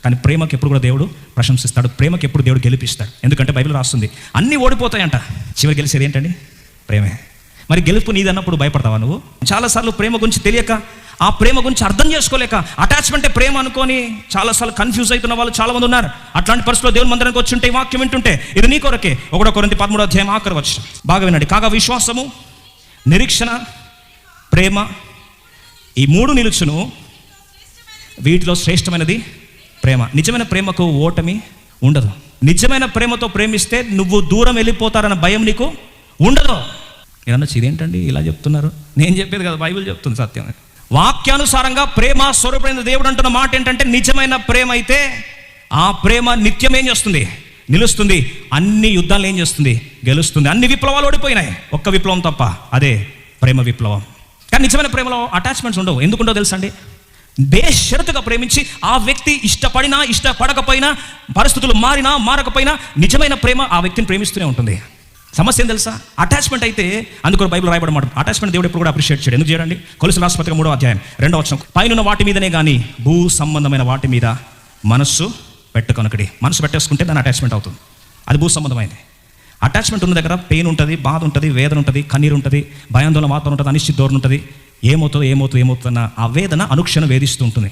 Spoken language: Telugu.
కానీ ప్రేమకి ఎప్పుడు కూడా దేవుడు ప్రశంసిస్తాడు, ప్రేమకి ఎప్పుడు దేవుడు గెలిపిస్తాడు. ఎందుకంటే బైబిల్ రాస్తుంది అన్నీ ఓడిపోతాయంట, చివరి గెలిచేది ఏంటండి? ప్రేమే. మరి గెలుపు నీదన్నప్పుడు భయపడతావా నువ్వు? చాలాసార్లు ప్రేమ గురించి తెలియక, ఆ ప్రేమ గురించి అర్థం చేసుకోలేక, అటాచ్మెంటే ప్రేమ అనుకొని చాలాసార్లు కన్ఫ్యూజ్ అవుతున్న వాళ్ళు చాలామంది ఉన్నారు. అట్లాంటి పరిస్థితుల్లో దేవుని మందిరానికి వచ్చి ఉంటే, వాక్యం వింటుంటే ఇది నీ కొరకే. 1 కొరింథీ 13 ఆఖరి వచనం బాగా వినండి. కాగా విశ్వాసము, నిరీక్షణ, ప్రేమ, ఈ 3 నిలుచును, వీటిలో శ్రేష్టమైనది ప్రేమ. నిజమైన ప్రేమకు ఓటమి ఉండదు. నిజమైన ప్రేమతో ప్రేమిస్తే నువ్వు దూరం వెళ్ళిపోతారన్న భయం నీకు ఉండదు. నేను అనొచ్చు, ఇదేంటండి ఇలా చెప్తున్నారు? నేను చెప్పేది కదా, బైబిల్ చెప్తుంది సత్యం. వాక్యానుసారంగా ప్రేమ స్వరూపమైన దేవుడు అంటున్న మాట ఏంటంటే, నిజమైన ప్రేమ అయితే ఆ ప్రేమ నిత్యం ఏం చేస్తుంది? నిలుస్తుంది. అన్ని యుద్ధాలు ఏం చేస్తుంది? గెలుస్తుంది. అన్ని విప్లవాలు ఓడిపోయినాయి, ఒక్క విప్లవం తప్ప, అదే ప్రేమ విప్లవం. కానీ నిజమైన ప్రేమలో అటాచ్మెంట్స్ ఉండవు. ఎందుకుండో తెలుసా అండి? బేషరతుగా ప్రేమించి ఆ వ్యక్తి ఇష్టపడినా ఇష్టపడకపోయినా, పరిస్థితులు మారినా మారకపోయినా, నిజమైన ప్రేమ ఆ వ్యక్తిని ప్రేమిస్తూనే ఉంటుంది. సమస్య ఏం తెలుసా? అటాచ్మెంట్ అయితే, అందుకు బైబిల్ రాయబడమాట, అటాచ్మెంట్ దేవుడు ఎప్పుడు కూడా అప్రిషియేట్ చేయడు. ఎందుకు చేయడండి? కొలస్సీయుల రాసిన పత్రిక 3:2 వచనం, పైనున్న వాటి మీదనే కానీ భూ సంబంధమైన వాటి మీద మనస్సు పెట్టుకొనకడి. మనసు పెట్టేసుకుంటే దాని అటాచ్మెంట్ అవుతుంది, అది భూ సంబంధమైనది. అటాచ్మెంట్ ఉన్న దగ్గర పెయిన్ ఉంటుంది, బాధ ఉంటుంది, వేదన ఉంటుంది, కన్నీరు ఉంటుంది, భయాందోళన వాతావరణం ఉంటుంది, అనిశ్చిత ధోరణి ఉంటుంది. ఏమవుతుందన్న ఆ వేదన అనుక్షణం వేధిస్తూ ఉంటుంది.